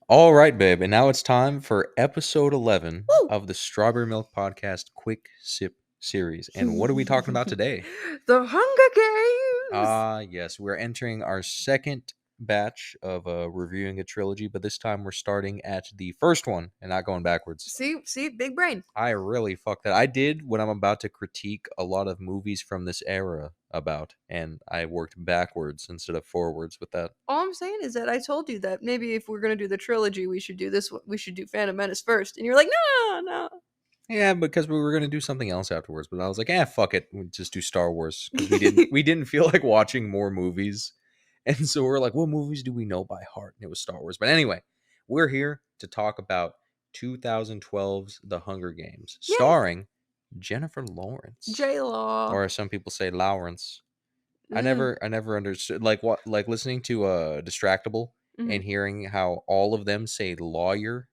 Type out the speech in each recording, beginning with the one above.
All right, babe. And now it's time for episode 11 Woo! of the Strawberry Milk Podcast Quick Sip series. And what are we talking about today? The Hunger Games. Yes, we're entering our second batch of reviewing a trilogy, but this time we're starting at the first one and not going backwards. See, big brain. I really fucked that. I did when I'm about to critique a lot of movies from this era and I worked backwards instead of forwards with that. All I'm saying is that I told you that maybe if we're gonna do the trilogy, we should do this. We should do Phantom Menace first, and you're like, no, no. Yeah, because we were gonna do something else afterwards, but I was like, fuck it, we just do Star Wars because we didn't feel like watching more movies, and so we're like, what movies do we know by heart? And it was Star Wars. But anyway, we're here to talk about 2012's The Hunger Games, Yay, starring Jennifer Lawrence, J Law. or as some people say, Lawrence. I never understood like listening to Distractable and hearing how all of them say lawyer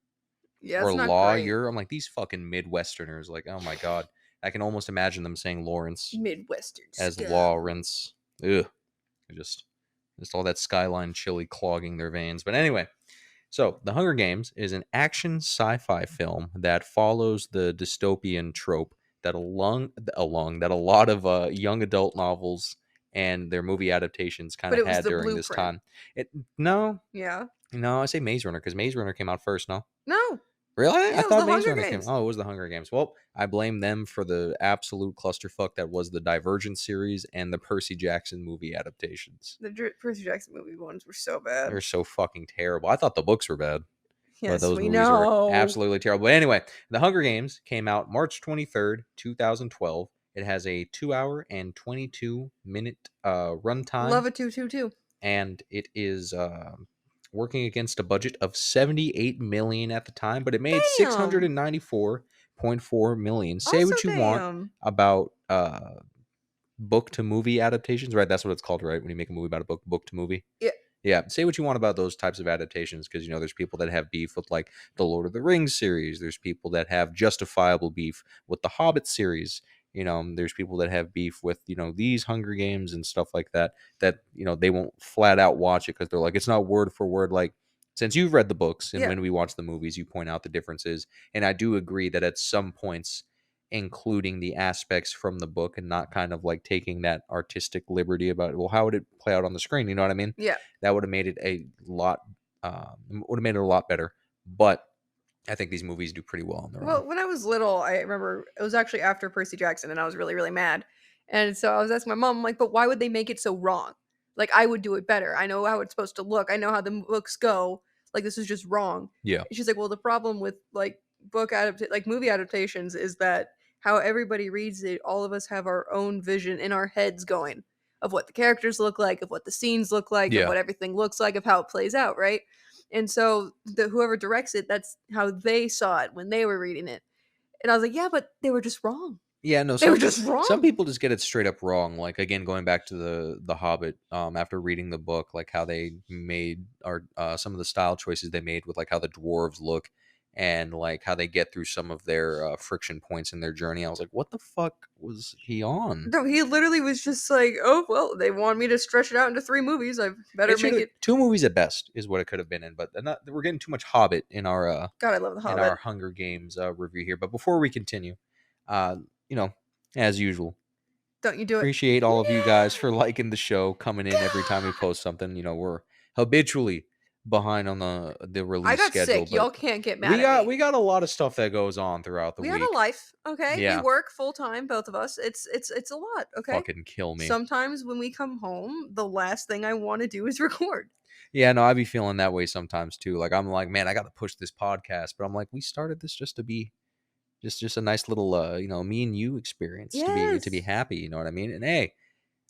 Yeah, or it's not great. lawyer. I'm like, these fucking Midwesterners. Like, oh my god, I can almost imagine them saying Lawrence Midwestern as stuff. Lawrence. Ugh, just all that skyline chili clogging their veins. But anyway, so The Hunger Games is an action sci-fi film that follows the dystopian trope that that a lot of young adult novels and their movie adaptations kind But of it was had the during this blueprint. time. It no, Yeah. no, I say Maze Runner because Maze Runner came out first. No. No. Really? Yeah, I it was thought the Maze Hunger Runner came. Games. Oh, it was the Hunger Games. Well, I blame them for the absolute clusterfuck that was the Divergent series and the Percy Jackson movie adaptations. The Percy Jackson movie ones were so bad. They're so fucking terrible. I thought the books were bad, but Yes, those we movies were know. absolutely terrible. But anyway, the Hunger Games came out March 23rd, 2012. It has a 2 hour and 22-minute runtime, Love it too. and it is working against a budget of 78 million at the time, but it made Damn. 694.4 million. Say Also, what you want damn. about book to movie adaptations, right? That's what it's called, right? When you make a movie about a book to movie. Yeah. Yeah, say what you want about those types of adaptations because there's people that have beef with like the Lord of the Rings series. There's people that have justifiable beef with the Hobbit series. There's people that have beef with these Hunger Games and stuff like that. That they won't flat out watch it because they're like it's not word for word. Like since you've read the books and Yeah. when we watch the movies, you point out the differences, and I do agree that at some points including the aspects from the book and not kind of like taking that artistic liberty about well how would it play out on the screen, you know what I mean? Yeah. That would have made it a lot better, but I think these movies do pretty well on their Well, own. when I was little, I remember it was actually after Percy Jackson, and I was really, really mad. And so I was asking my mom, like, but why would they make it so wrong? Like, I would do it better. I know how it's supposed to look. I know how the books go. Like, this is just wrong. Yeah. And she's like, well, the problem with like movie adaptations is that how everybody reads it, all of us have our own vision in our heads going of what the characters look like, of what the scenes look like, of Yeah. what everything looks like, of how it plays out, right? And so whoever directs it, that's how they saw it when they were reading it. And I was like, yeah, but they were just wrong. Yeah, no, They were some just wrong. some people just get it straight up wrong. Like again, going back to the Hobbit, after reading the book, like how they made or some of the style choices they made with like how the dwarves look and like how they get through some of their friction points in their journey. I was like, what the fuck was he on? No, he literally was just like, oh well, they want me to stretch it out into 3 movies. I better make it. 2 movies at best is what it could have been in, but we're getting too much Hobbit in our God, I love the in Hobbit. our Hunger Games review here. But before we continue, uh, as usual, Don't you do it? appreciate all of you guys for liking the show, coming in every time we post something. We're habitually behind on the release I got schedule, sick. Y'all but can't get mad at me. we got a lot of stuff that goes on throughout the We week. have a life, okay? Yeah. We work full time, both of us. It's a lot, okay? Fucking kill me. Sometimes when we come home, the last thing I want to do is record. Yeah, no, I be feeling that way sometimes too. Like I'm like, man, I got to push this podcast, but I'm like, we started this just to be just a nice little me and you experience to be Yes. happy, you know what I mean? And hey,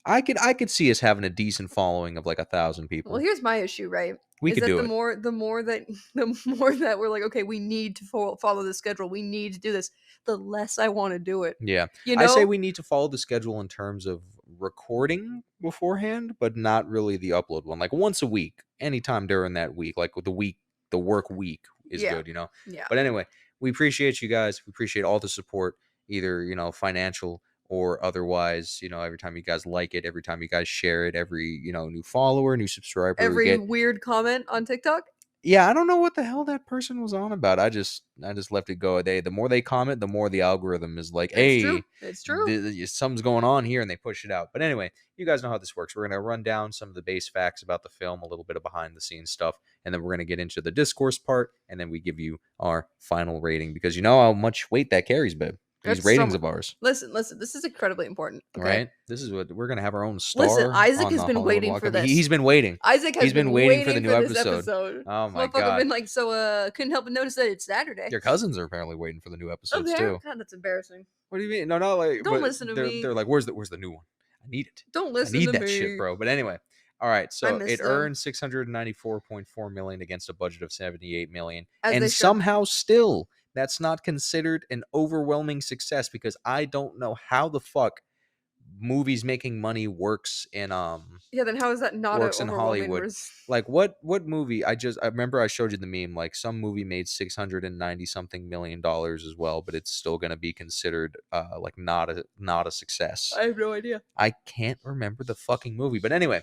I could see us having a decent following of like 1,000 people. Well, here's my issue, right? We is could that do the it. more that we're like, okay, we need to follow the schedule. We need to do this. The less I want to do it. Yeah. You I say know? we need to follow the schedule in terms of recording beforehand, but not really the upload one. Like once a week, anytime during that week, like the work week is Yeah. good, Yeah. But anyway, we appreciate you guys. We appreciate all the support, either, financial or otherwise, every time you guys like it, every time you guys share it, every, new follower, new subscriber we Every get. weird comment on TikTok. Yeah, I don't know what the hell that person was on about. I just left it go. The more they comment, the more the algorithm is like, It's true. hey, It's true. something's going on here, and they push it out. But anyway, you guys know how this works. We're gonna run down some of the base facts about the film, a little bit of behind the scenes stuff, and then we're gonna get into the discourse part, and then we give you our final rating because you know how much weight that carries, babe. These It's so ratings much. of ours. Listen, listen. This is incredibly important. All Okay. right, this is what we're gonna have our own Listen, star Isaac on has the been Hollywood waiting Walk for of. this. He's been waiting. Isaac has He's been been waiting for the waiting new for this episode. episode. Oh This my motherfucker god. been like so couldn't help but notice that it's Saturday. Your cousins are apparently waiting for the new Oh, episodes there? too. God, that's embarrassing. What do you mean? No, not like, Don't but listen to they're me. like, where's the new one? I need it. Don't I listen need to that shit, me. bro. But anyway, all right. I So miss it them. earned 694.4 million against a budget of 78 million, As they and should. somehow still that's not considered an overwhelming success because I don't know how the fuck movies making money Yeah, then how is that not an works in overwhelming Hollywood. res- Like what movie? I remember I showed you the meme. Like some movie made 690 something $1 million as well, but it's still going to be considered like not a success. I have no idea. I can't remember the fucking movie, but anyway,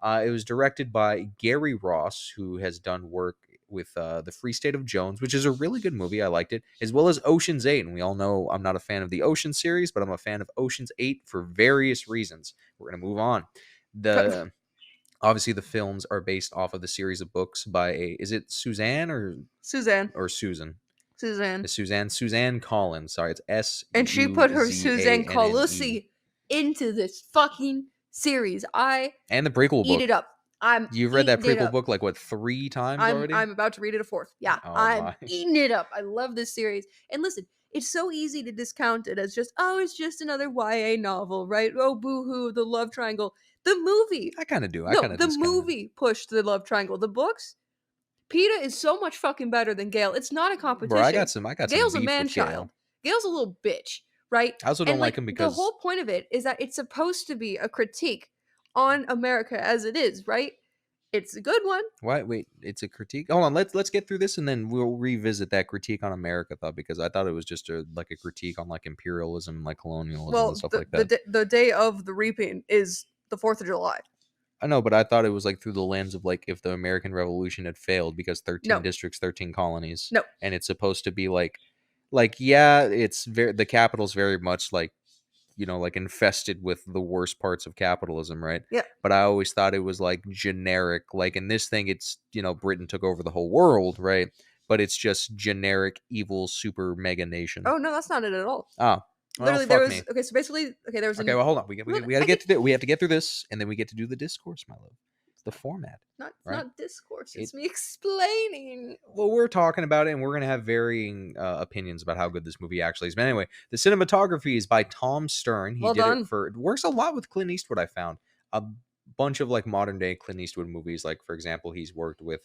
it was directed by Gary Ross, who has done work with the Free State of Jones, which is a really good movie. I liked it, as well as Ocean's 8. And we all know I'm not a fan of the Ocean series, but I'm a fan of Ocean's 8 for various reasons. We're gonna move on. The Obviously the films are based off of the series of books by is it Suzanne Suzanne. or Susan? Suzanne. It's Suzanne Collins. Sorry, it's And she put her Suzanne Suzanne. Colusi into this fucking series. I And the prequel eat book. it up. I'm You've read that eating it prequel up. book like what 3 times already? I'm about to read it a fourth. Yeah, Oh I'm my. eating it up. I love this series. And listen, it's so easy to discount it as just, oh, it's just another YA novel, right? Oh, boo-hoo, the love triangle. The movie. I kind of do. I No, kind of the discount it. movie pushed the love triangle. The books, PETA is so much fucking better than Gale. It's not a Bro, competition. I got some Gale's a beef man with child. Gale. Gale's a little bitch, right? I also don't And like like him the because whole point of it is that it's supposed to be a critique on America as it is, right? It's a good one. why wait, it's a critique. Hold on, let's get through this and then we'll revisit that critique on America thought because I thought it was just like a critique on like imperialism, like colonialism and Well, stuff like that. the day of the reaping is the 4th of July. I know, but I thought it was like through the lens of like if the American Revolution had failed because 13 No, districts, 13 colonies, no. and it's supposed to be like yeah, it's very the capital's very much like like infested with the worst parts of capitalism, right? Yeah. But I always thought it was like generic. Like in this thing, it's Britain took over the whole world, right? But it's just generic evil super mega nation. Oh no, that's not it at all. Oh, well, Literally, there fuck was me. okay. So basically, okay, there was Okay, a well, hold on. no, We got to I get get to we have to get through this, and then we get to do the discourse, my love. It's the format, not right? discourse. It It's me explaining. well, we're talking about it, and we're gonna have varying opinions about how good this movie actually is. But anyway, the cinematography is by Tom Stern. He Well did done. it works a lot with Clint Eastwood. I found a bunch of like modern day Clint Eastwood movies. Like for example, he's worked with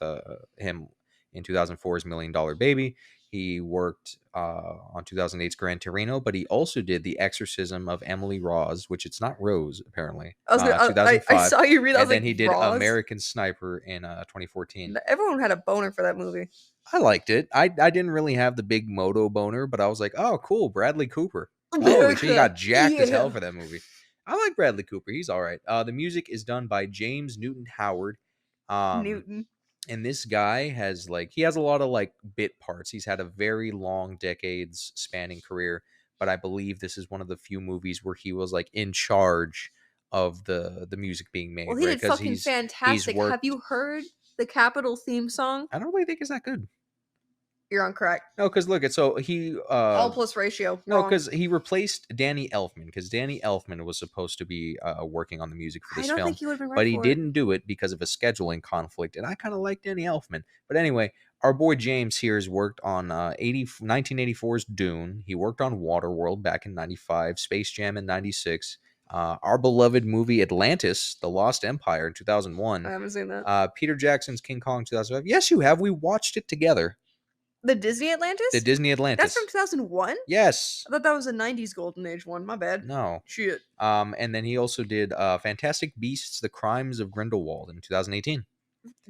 him in 2004's $1 Million Baby. He worked on 2008's Gran Torino, but he also did The Exorcism of Emily Rose, which it's not Rose apparently. I was gonna. I 2005, saw you read. I was and then like, he did Roz. American Sniper in 2014. Everyone had a boner for that movie. I liked it. I didn't really have the big moto boner, but I was like, oh, cool, Bradley Cooper. Holy shit, he got jacked as hell Yeah. for that movie. I like Bradley Cooper. He's all right. The music is done by James Newton Howard. Newton. And this guy has he has a lot of like bit parts. He's had a very long decades spanning career, but I believe this is one of the few movies where he was like in charge of the music being made, Well, he right? did Because fucking he's fantastic. Have worked. you heard the Capitol theme song? I don't really think it's that good. You're on correct. No, because look, it's so he All plus ratio. no, Wrong. because he replaced Danny Elfman because Danny Elfman was supposed to be working on the music for I this don't film, think he would have been right but he for it. didn't do it because of a scheduling conflict. And I kind of like Danny Elfman. But anyway, our boy James here has worked on 1984's Dune. He worked on Waterworld back in 95, Space Jam in 96, our beloved movie Atlantis, The Lost Empire in I 2001, haven't seen that. Peter Jackson's King Kong 2005. Yes, you have. We watched it together. The Disney Atlantis? The Disney That's Atlantis. from 2001? Yes. I thought that was a 90s golden age one. My bad. No. Shit. And then he also did Fantastic Beasts: The Crimes of Grindelwald in 2018.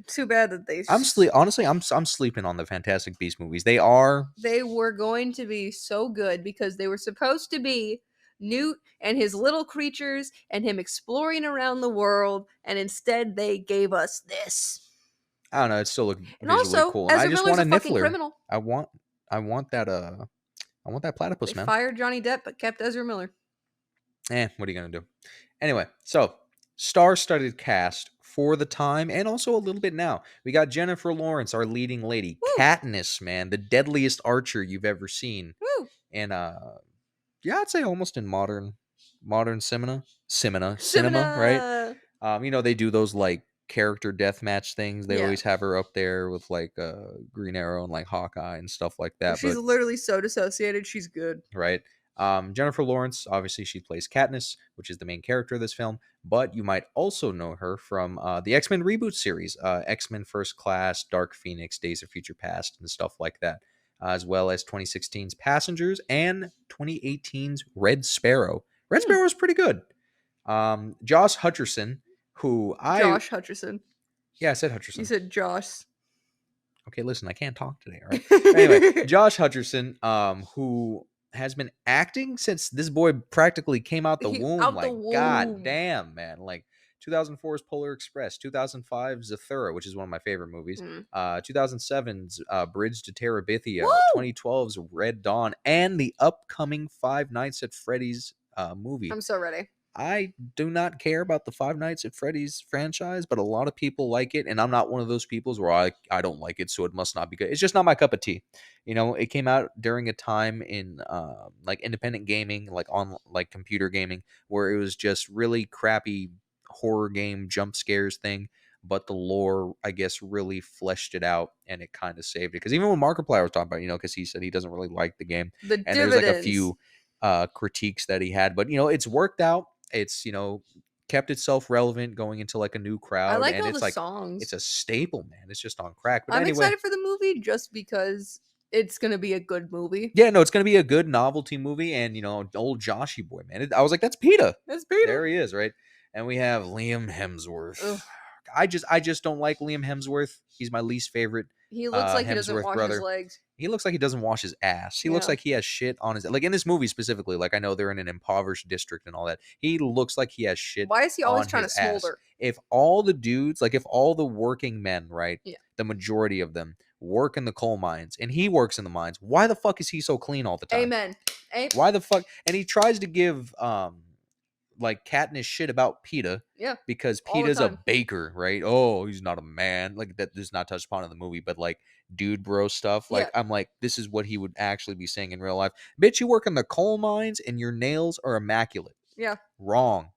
Too bad that they Honestly, I'm sleeping on the Fantastic Beast movies. They are. they were going to be so good because they were supposed to be Newt and his little creatures and him exploring around the world, and instead they gave us this. I don't know. It still looked And visually also, cool, and I Ezra just Miller's want a a fucking Niffler. criminal. I want, I want that. I want that They platypus, man. fired Johnny Depp but kept Ezra Miller. What are you gonna do? Anyway, so star-studded cast for the time, and also a little bit now. We got Jennifer Lawrence, our leading lady, Woo! Katniss, man, the deadliest archer you've ever seen, Woo! and yeah, I'd say almost in modern cinema, right? Simona! They do those like character deathmatch things. They Yeah. always have her up there with like Green Arrow and like Hawkeye and stuff like that. She's But literally so dissociated. She's good. right, Jennifer Lawrence, obviously she plays Katniss, which is the main character of this film. But you might also know her from the X Men reboot series, X Men First Class, Dark Phoenix, Days of Future Past, and stuff like that, as well as 2016's Passengers and 2018's Red Sparrow. Red Hmm. Sparrow is pretty good. Josh Hutcherson, who I Josh Hutcherson. yeah, I said You Hutcherson. said Josh. Okay, listen, I can't talk today, all right? But anyway, Josh Hutcherson, who has been acting since this boy practically came out the He womb. out the Like, god womb. damn, man. Like 2004's Polar Express, 2005's Zathura, which is one of my favorite movies. Mm. 2007's Bridge to Terabithia, Woo! 2012's Red Dawn, and the upcoming Five Nights at Freddy's movie. I'm so ready. I do not care about the Five Nights at Freddy's franchise, but a lot of people like it, and I'm not one of those peoples where I don't like it, so it must not be good. It's just not my cup of tea. It came out during a time in like independent gaming, like on like computer gaming, where it was just really crappy horror game jump scares thing. But the lore, I guess, really fleshed it out, and it kind of saved it. Because even when Markiplier was talking about, because he said he doesn't really like the game, The and there's like a dividends. few critiques that he had, but it's worked out. It's kept itself relevant going into like a new I crowd, like and all the it's songs. a staple, man. It's just on crack. But I'm anyway, excited for the movie just because it's gonna be a good movie. yeah, no, it's gonna be a good novelty movie, and old Joshy boy, man. I was like, that's Peter. That's Peter. There he is, right? And we have Liam Ugh. Hemsworth. I just don't like Liam Hemsworth. He's my least favorite He looks like he doesn't Hemsworth wash his brother. legs. He looks like he doesn't wash his ass. He looks Yeah. like he has shit on his, like in this movie specifically. Like I know they're in an impoverished district and all that. He looks like he has shit Why is he always on trying to his ass. smolder? If all the dudes, like if all the working men, right, Yeah. the majority of them work in the coal mines and he works in the mines, why the fuck is he so clean all the time? Amen. Why the fuck? And he tries to give like Katniss shit about PETA Yeah. because All the PETA's a time. baker, right? Oh, he's not a man. Like that is not touched upon in the movie, but like dude bro stuff. Like Yeah. I'm like, this is what he would actually be saying in real life. Bitch, you work in the coal mines and your nails are immaculate. Yeah. Wrong.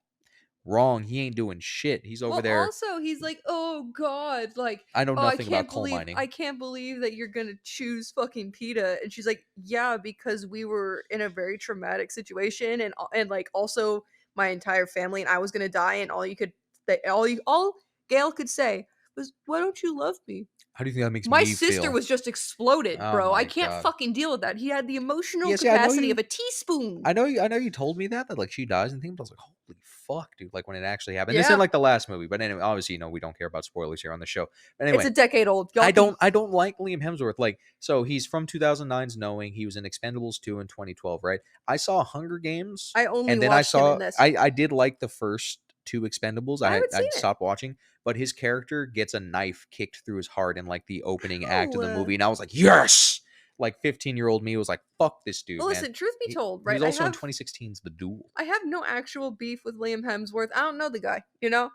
Wrong. He ain't doing shit. He's over Well, there. also he's like, "Oh God, like, I know oh, I nothing about can't coal believe, mining. I can't believe that you're gonna choose fucking PETA." And she's like, "Yeah, because we were in a very traumatic situation, and like also my entire family and I was gonna die, and all Gail could say was, 'Why don't you love me?' How do you think that makes My me sister feel? was just exploded, Oh bro. I my can't god. fucking deal with that. He had the emotional Yeah, see, I know capacity of you a teaspoon." I know you told me that like she dies and things, but I was like, holy fuck, dude, like when it actually happened. This ain't Yeah, like the last movie, but anyway, obviously, we don't care about spoilers here on the show. But it's anyway, a decade old. Y'all I can. don't I don't like Liam Hemsworth. Like, so he's from 2009's Knowing. He was in Expendables 2 in 2012, right? I saw Hunger Games, I only and then I watched him in saw this. I did like the first two Expendables. I haven't I'd seen it. stopped watching, but his character gets a knife kicked through his heart in like the opening act of the Oh. movie, and I was like, yes! Like 15-year-old me was like, fuck this dude, Well, man. listen, truth be told, He was right? also in 2016's The Duel. I have no actual beef with Liam Hemsworth. I don't know the guy, you know?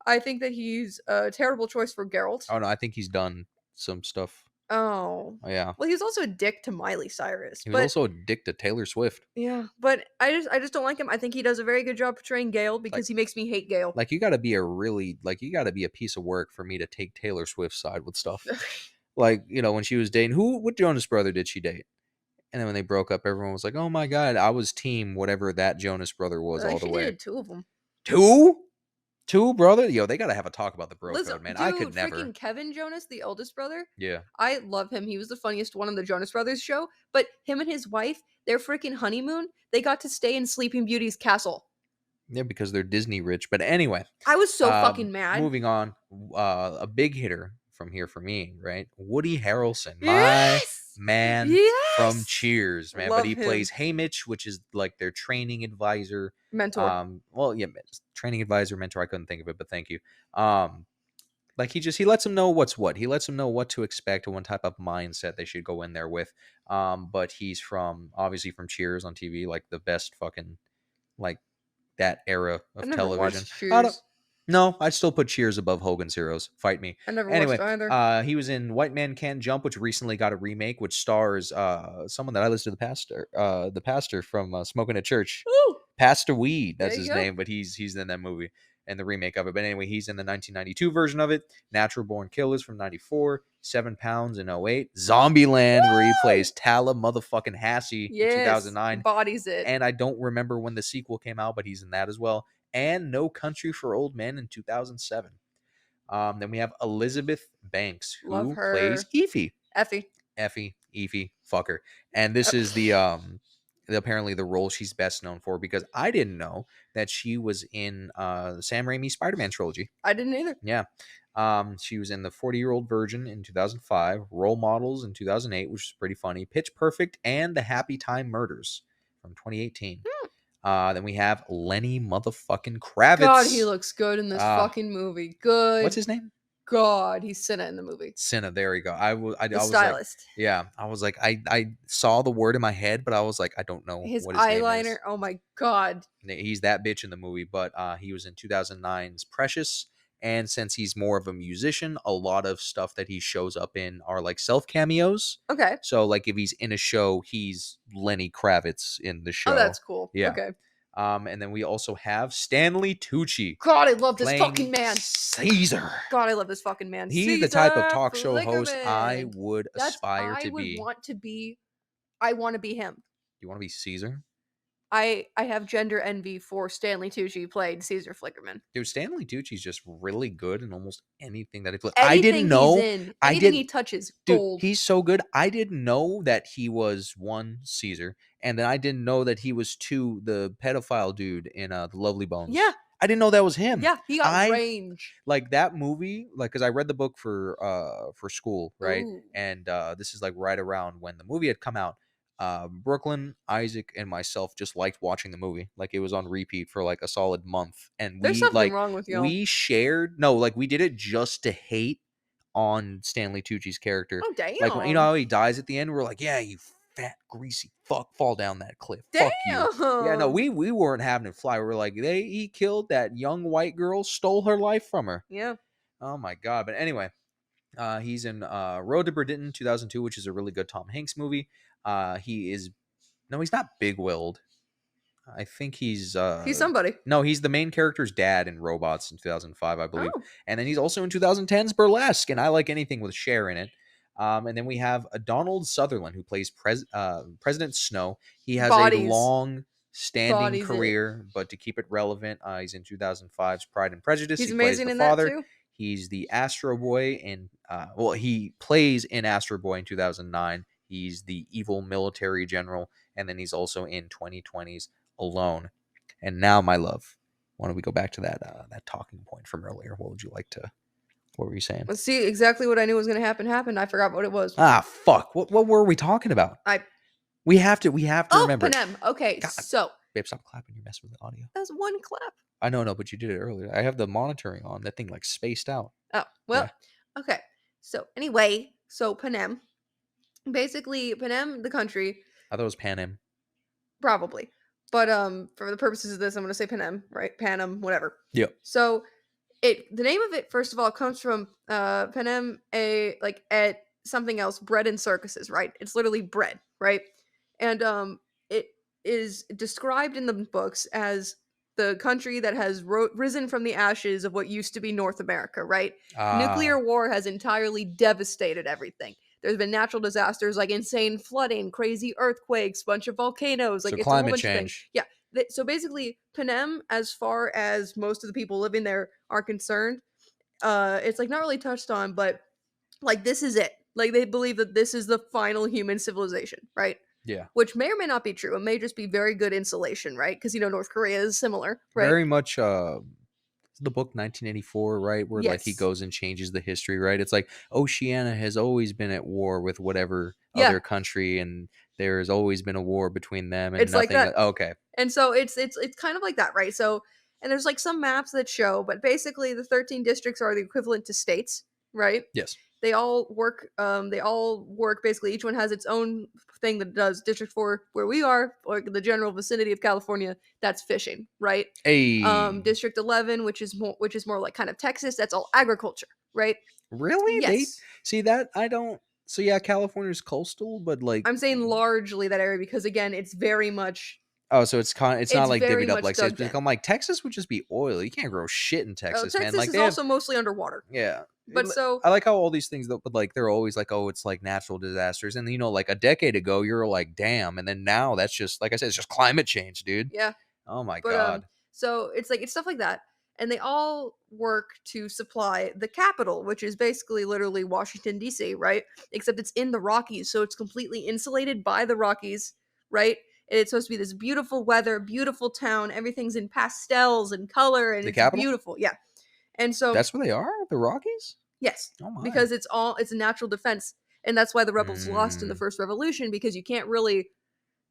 I think that he's a terrible choice for Geralt. Oh no, I think he's done some stuff. Oh. Oh, yeah. Well, he's also a dick to Miley Cyrus. He was But also a dick to Taylor Swift. yeah, but I just don't like him. I think he does a very good job portraying Gale Like because he makes me hate Gale. Like you gotta be a piece of work for me to take Taylor Swift's side with stuff. Like, when she was dating what Jonas brother did she date? And then when they broke up, everyone was like, "Oh my god, I was team whatever that Jonas brother was all the She way." dated two of them. Two? Two, brother? Yo, they gotta have a talk about the bro Listen, code, man. I could dude, never. freaking Kevin Jonas, the oldest brother. Yeah. I love him. He was the funniest one on the Jonas Brothers show. But him and his wife, their freaking honeymoon, they got to stay in Sleeping Beauty's castle. Yeah, because they're Disney rich. But anyway, I was so fucking mad. moving on. A big hitter from here for me, right? Woody Harrelson, my Yes! man from Yes! Cheers, man. But Love he him. plays Haymitch, which is like their training advisor. Mentor. Well, yeah, training advisor, mentor. I couldn't think of it, but thank you. Um, Like he lets them know what's what. He lets them know what to expect and what type of mindset they should go in there with. But he's from obviously from Cheers on TV, like the best fucking like that era I of never television. watched I don't. Cheers. No, I'd still put Cheers above Hogan's Heroes. Fight me. I never watched Anyway, either. he was in White Man Can't Jump, which recently got a remake, which stars someone that I listened to the pastor from Smoking at Church, Ooh, Pastor Weed. there That's you his go. name, but he's in that movie and the remake of it. But anyway, he's in the 1992 version of it. Natural Born Killers from 94, 7 Pounds in '08, Zombieland, where he Woo! plays Tala motherfucking Hassie in Yes, 2009. embodies it. And I don't remember when the sequel came out, but he's in that as well. And No Country for Old Men in 2007. Then we have Elizabeth Banks, Love who plays her. Effie. Effie. Effie, fucker. And this is the apparently the role she's best known for, because I didn't know that she was in the Sam Raimi Spider-Man trilogy. I didn't either. Yeah. She was in The 40-Year-Old Virgin in 2005, Role Models in 2008, which is pretty funny, Pitch Perfect, and The Happy Time Murders from 2018. Then we have Lenny motherfucking God, he Kravitz. looks good in this Uh, fucking movie. what's Good his name? God, he's Cinna in the movie. Cinna. There we go. The I was like, stylist. yeah, I was like, I saw the word in my head, but I was like, I don't know His what his name eyeliner. is. Oh my God. He's that bitch in the movie, but he was in 2009's Precious. And since he's more of a musician, a lot of stuff that he shows up in are like self cameos. Okay. So, like, if he's in a show, he's Lenny Kravitz in the Oh, show. that's cool. Yeah. Okay. And then we also have Stanley Tucci God, I love this playing fucking man. Caesar. God, I love this fucking man. He's the type of Caesar talk show host I Flickerman. would That's aspire I to would be. want to be. I want to be him. You want to be Caesar? I have gender envy for Stanley Tucci played Caesar Flickerman. Dude, Stanley Tucci's just really good in almost anything that he plays. I didn't Anything he's know. in, I anything he didn't. touches, Dude, gold. he's so good. I didn't know that he was one Caesar, and then I didn't know that he was two the pedophile dude in the Lovely Bones. Yeah. I didn't know that was him. Yeah, he got I range. like that movie, like, because I read the book for school, right? Ooh. And this is like right around when the movie had come out. Brooklyn, Isaac, and myself just liked watching the movie. Like, it was on repeat for like a solid month, and There's we something like wrong with y'all. we shared no, like, we did it just to hate on Stanley Tucci's character. Oh Like, when you know damn. how he dies at the end, we're like, yeah, you fat greasy fuck, fall down that cliff. Damn. Fuck you. Yeah, no, we weren't having it fly. We were like, he killed that young white girl, stole her life from her. Yeah. Oh my god. But anyway, he's in Road to Britain 2002, which is a really good Tom Hanks movie. He is no, he's not big willed. I think he's He's somebody. no, he's the main character's dad in Robots in 2005, I believe. Oh. And then he's also in 2010's Burlesque, and I like anything with Cher in it. And then we have Donald Sutherland, who plays President Snow. He has a Bodies. long standing Bodies it. career, but to keep it relevant, he's in 2005's Pride and Prejudice. He's He plays amazing the in father. that too. He's the Astro Boy in well, he plays in Astro Boy in 2009. He's the evil military general, and then he's also in 2020's Alone. And now, my love, why don't we go back to that talking point from earlier? What were you saying? Let's see exactly what I knew was gonna happen. Happened. I forgot what it was. Ah, fuck. What were we talking about? I We have to oh remember it. Panem. Okay, God. so Babe, stop clapping. You're messing with the audio. that was one clap. I know, no, but you did it earlier. I have the monitoring on. That thing like spaced out. Oh well. Okay. So anyway, so Panem. Basically, Panem, the country, I thought it was Panem. probably. But for the purposes of this, I'm gonna say Panem, right? Panem, whatever. Yep. So the name of it, first of all, comes from Panem at something else, bread and circuses, right? It's literally bread, right? And it is described in the books as the country that has risen from the ashes of what used to be North America, right? Nuclear war has entirely devastated everything. There's been natural disasters like insane flooding, crazy earthquakes, bunch of volcanoes, like So it's a whole climate bunch of things. change. Yeah. So basically, Panem, as far as most of the people living there are concerned, it's like not really touched on, but like this is it. Like they believe that this is the final human civilization, right? Yeah. Which may or may not be true. It may just be very good insulation, right? Because North Korea is similar, right? Very much the book 1984, right? Where like he Yes. goes and changes the history, right? It's like Oceania has always been at war with whatever Yeah. other country, and there's always been a war between them and It's like nothing. that. Okay. And so it's kind of like that, right? So And there's like some maps that show, but basically the 13 districts are the equivalent to states, right? Yes. They all work basically, each one has its own thing that does. District 4 where we are, or the general vicinity of California, that's fishing, right? Hey, District 11, which is more like kind of Texas, that's all agriculture, right? really? They Yes. see that? I don't. So yeah, California's coastal, but like, I'm saying largely that area because again, oh, so it's not it's like very divvied up much like states. dug But in. I'm like, Texas would just be oil. You can't grow shit in Texas, man. Texas Like is they have, also mostly underwater. yeah. But so I like how all these things, though, but like they're always like, oh, it's like natural disasters, and like a decade ago, you're like, damn, and then now that's just like I said, it's just climate change, dude. yeah, Oh my but god. so it's stuff like that, and they all work to supply the capital, which is basically literally Washington D.C., right? Except it's in the Rockies, so it's completely insulated by the Rockies, right? And it's supposed to be this beautiful weather, beautiful town. Everything's in pastels and color, and The it's capital? beautiful. Yeah, and so That's where they are? The Rockies? yes, Oh my. because it's a natural defense, and that's why the rebels lost in the Mm. first revolution because you can't really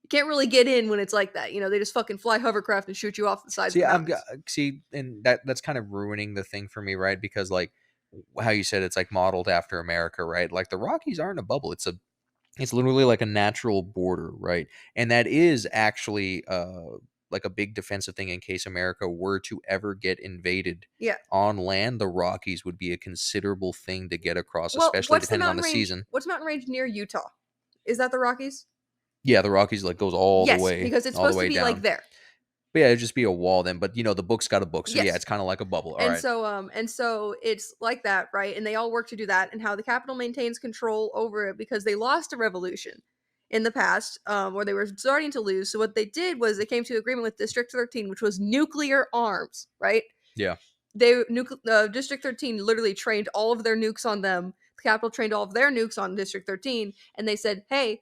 get in when it's like that. You know, they just fucking fly hovercraft and shoot you off the sides of See, the mountains. see, and that's kind of ruining the thing for me, right? Because like how you said it's like modeled after America, right? Like the Rockies aren't a bubble. It's literally like a natural border, right? And that is actually like a big defensive thing in case America were to ever get invaded Yeah. on land. The Rockies would be a considerable thing to get across, Well, especially depending on the season. what's the mountain range near Utah? Is that the Rockies? Yeah, the Rockies like goes Yes, because it's all the supposed to way be like down. there. But yeah, it'd just be a wall then. But the book's got a book, so yeah, Yes. it's kind of like a bubble. All right. And so it's like that, right? And they all work to do that, and how the capital maintains control over it because they lost a revolution in the past, where they were starting to lose. So what they did was they came to agreement with District 13, which was nuclear arms, right? Yeah. District 13 literally trained all of their nukes on them. The capital trained all of their nukes on District 13, and they said, "Hey,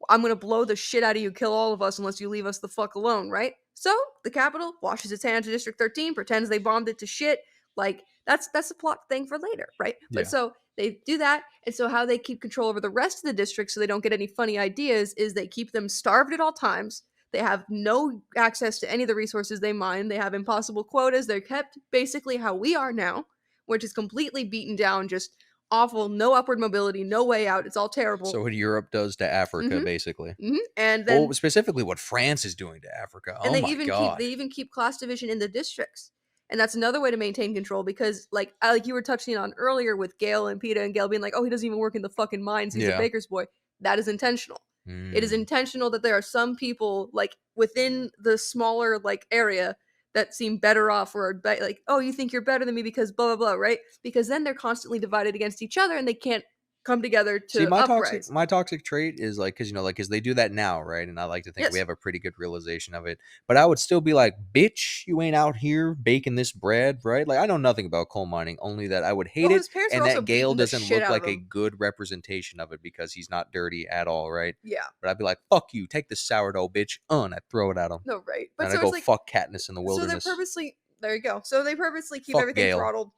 I'm gonna blow the shit out of you, kill all of us unless you leave us the fuck alone," right? So the capital washes its hands to District 13, pretends they bombed it to shit. Like that's a plot thing for later, right? But Yeah. so they do that, and so how they keep control over the rest of the district so they don't get any funny ideas is they keep them starved at all times. They have no access to any of the resources they mine. They have impossible quotas. They're kept basically how we are now, which is completely beaten down, just awful, no upward mobility, no way out. It's all terrible. So what Europe does to Africa, Mm-hmm. basically. Mm-hmm. And Well, then specifically what France is doing to Africa. and Oh my they god. even keep class division in the districts. And that's another way to maintain control because like you were touching on earlier with Gail and Peter and Gail being like, "Oh, he doesn't even work in the fucking mines. He's a Yeah. baker's boy." That is intentional. It is Mm. intentional that there are some people like within the smaller like area that seem better off or like, "Oh, you think you're better than me because blah blah blah," right? Because then they're constantly divided against each other and they can't come together See, to uprise. my toxic trait is like, because like, because they do that now, right? And I like to think we Yes. have a pretty good realization of it. But I would still be like, bitch, you ain't out here baking this bread, right? Like, I know nothing about coal mining, only that I would hate Well, it, his parents are and also that Gale beating the doesn't shit look out of like a him. good representation of it because he's not dirty at all, right? Yeah. But I'd be like, fuck you, take this sourdough, bitch, and I'd throw it at him, No, right. But and I so go it's like fuck Katniss in the so they're wilderness. purposely there you go. So they purposely keep Fuck everything Gale. throttled.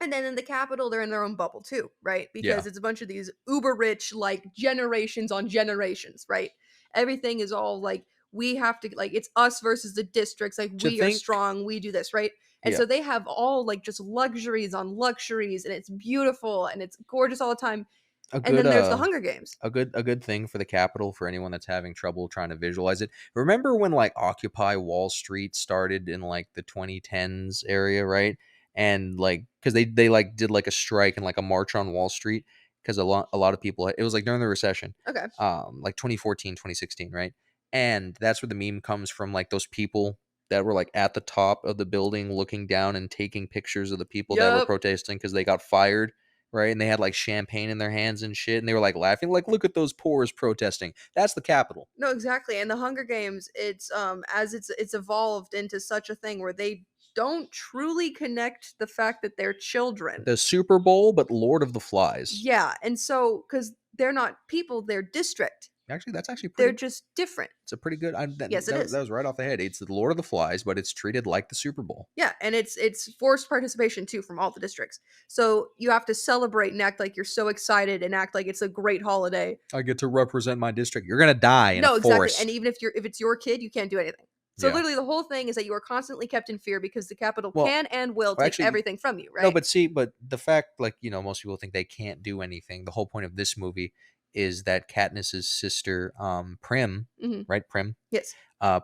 And then in the capital, they're in their own bubble too, right? Yeah. Because it's a bunch of these uber rich, like generations on generations, right? Everything is all like we have to like it's us versus the districts, like To we are think, strong, we do this, right? And yeah, so they have all like just luxuries on luxuries, and it's beautiful and it's gorgeous all the time. a And good then there's the Hunger Games. a good thing for the Capitol for anyone that's having trouble trying to visualize it. Remember when like Occupy Wall Street started in like the 2010s area, right? And like because they like did like a strike and like a march on Wall Street because a lot of people it was like during the recession, Okay. like 2014, 2016, right? And that's where the meme comes from, like those people that were like at the top of the building looking down and taking pictures of the people that were Yup. protesting because they got fired, right? And they had like champagne in their hands and shit, and they were like laughing, like, "Look at those poors protesting." That's the Capitol. No, exactly. And the Hunger Games, it's as it's evolved into such a thing where they don't truly connect the fact that they're children. The Super Bowl, but Lord of the Flies. Yeah, and so cuz they're not people, they're district. Actually, that's actually They're pretty. just different. It's a pretty good. Yes, it That is. was right off the head. It's the Lord of the Flies, but it's treated like the Super Bowl. Yeah, and it's forced participation too from all the districts. So you have to celebrate and act like you're so excited and act like it's a great holiday. I get to represent my district. You're gonna die in a No, exactly. And forest. even if it's your kid, you can't do anything. So Yeah. literally the whole thing is that you are constantly kept in fear because the capital Well, can and will take actually, everything from you, no, right? but see, but the fact, like, most people think they can't do anything. The whole point of this movie is that Katniss's sister, Prim, Mhm. right? Prim. Yes.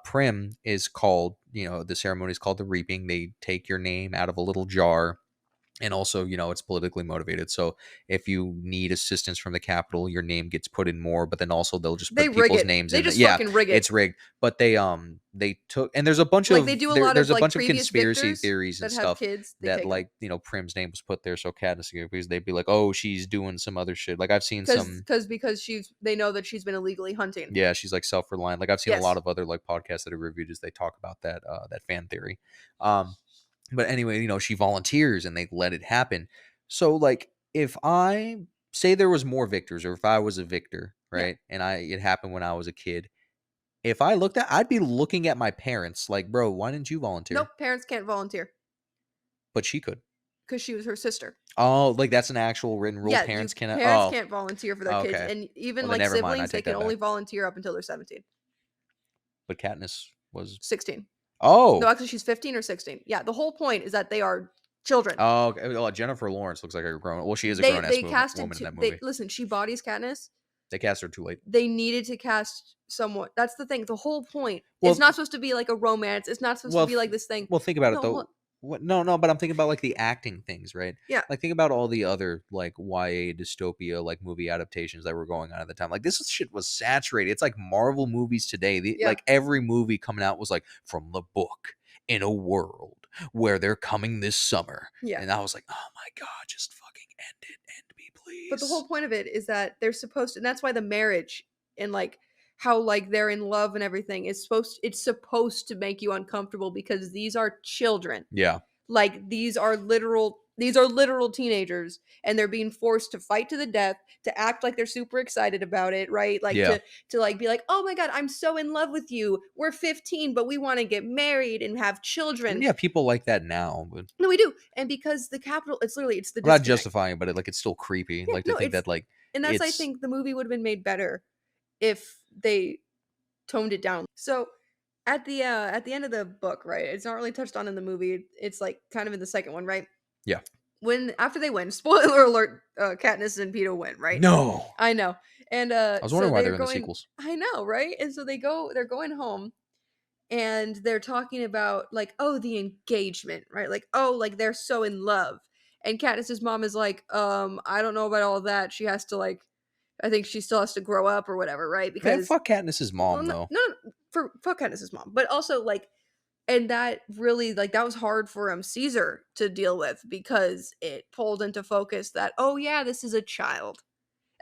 Prim is called, the ceremony is called the reaping. They take your name out of a little jar, and also, it's politically motivated. So if you need assistance from the capital, your name gets put in more, but then also they'll just They put rig people's it. names They in just yeah, fucking rig it. it's rigged. But they took, and there's a bunch Like, they of do a lot of, there's a like, bunch of previous conspiracy victors theories and that have stuff kids, they that, take them like, Prim's name was put there so Katniss could, because they'd be like, oh, she's doing some other shit. Like, I've seen some. because they know that she's been illegally hunting. Yeah, she's like self-reliant. Like, I've seen a lot Yes. of other like podcasts that are reviewed as they talk about that fan theory. Um but anyway, she volunteers and they let it happen. So, like, if I say there was more victors, or if I was a victor, Yeah. right? And it happened when I was a kid. If I looked at, I'd be looking at my parents like, bro, why didn't you Nope, volunteer? parents can't volunteer But she could. because she was her sister. Oh, like that's an actual written rule. Yeah, you Parents cannot. parents Oh, can't volunteer for their kids, okay. and even, Well, then like, never mind. I siblings, they take can that only back. volunteer up until they're 17. But Katniss was. 16. No, Oh, actually, she's 15 or 16. Yeah, the whole point is that they are children. oh, okay. Well, Jennifer Lawrence looks like a grown. Well, she is a They grown ass they casted woman in two that they movie. listen, she bodies Katniss. They cast her too late. They needed to cast someone. That's the thing. The whole point. It's Well, not supposed to be like a romance. It's not supposed to Well, be like this thing. well, think about it No, though. hold What? No, no, but I'm thinking about like the acting things, right? yeah. Like, think about all the other like YA dystopia like movie adaptations that were going on at the time. Like, this shit was saturated. It's like Marvel movies today. Yeah. Like, every movie coming out was like, from the book, in a world where they're coming this summer, Yeah. and I was like, oh my god, just fucking end me, But the please. whole point of it is that they're supposed to, and that's why the marriage and, like, how, like, they're in love and everything is supposed to make you uncomfortable because these are children. Yeah, Like, these are literal teenagers, and they're being forced to fight to the death, to act like they're super excited about it, right? Like, yeah. to like be like, "Oh my god, I'm so in love with you. We're 15, but we want to get married and have I mean, children." you have people like that now, but No, we do. And because the capital, it's the I'm not disconnect. justifying it, but like, it's still creepy. Yeah, Like, to no, think that like and that's, I it's think, the movie would have been made better if they toned it down. So at the end of the book, right? It's not really touched on in the movie. It's like kind of in the second one, right? yeah. When after they win, spoiler alert, Katniss and Peeta win, right? No. I know. And I was so wondering why they're they're in the going sequels. I know, right? And so they're going home and they're talking about, like, oh, the engagement, right? Like, oh, like they're so in love. And Katniss's mom is like, I don't know about all that. She has to, like, I think she still has to grow up or whatever, right? Man, Because fuck Katniss's well, mom no, though. no, no, for fuck Katniss's mom, but also, like, and that really, like, that was hard for Caesar to deal with because it pulled into focus that, oh yeah, this is a child.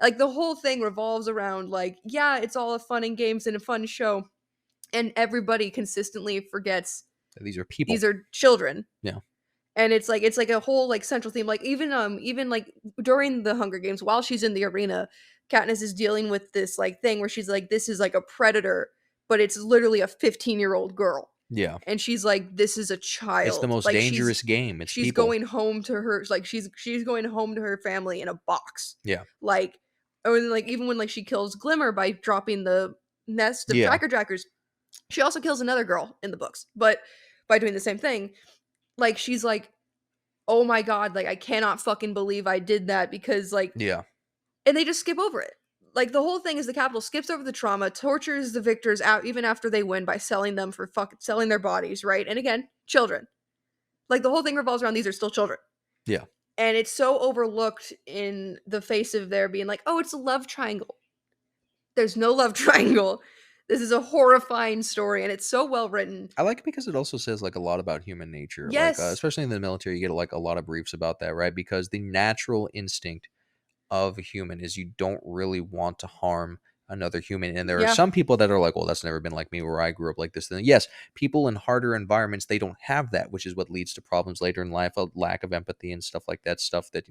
Like, the whole thing revolves around, like, yeah, it's all a fun and games and a fun show, and everybody consistently forgets These are people. these are children. Yeah. And it's like a whole, like, central theme. Like, even like during the Hunger Games, while she's in the arena, Katniss is dealing with this, like, thing where she's like, this is like a predator, but it's literally a 15-year-old girl. Yeah. And she's like, this is a It's the child. most Like, dangerous game. It's she's people. going home to her, like, she's going home to her family in a box. Yeah. Like, or like, even when, like, she kills Glimmer by dropping the nest of Yeah. tracker jackers, she also kills another girl in the books, but by doing the same thing. Like, she's like, oh my god, like, I cannot fucking believe I did that because, like, Yeah. and they just skip over it. Like, the whole thing is the capital skips over the trauma, tortures the victors out even after they win by selling them for selling their bodies, right? And again, children. Like, the whole thing revolves around these are still children. Yeah. And it's so overlooked in the face of their being like, oh, it's a love triangle. There's no love triangle. This is a horrifying story, and it's so well written. I like it because it also says like a lot about human nature. Like, Yes. especially in the military, you get like a lot of briefs about that, right? Because the natural instinct of a human is you don't really want to harm another human. And there are Yeah. some people that are like, well, that's never been like me where I grew up like this. Then yes, people in harder environments, they don't have that, which is what leads to problems later in life, a lack of empathy and stuff like that. Stuff that,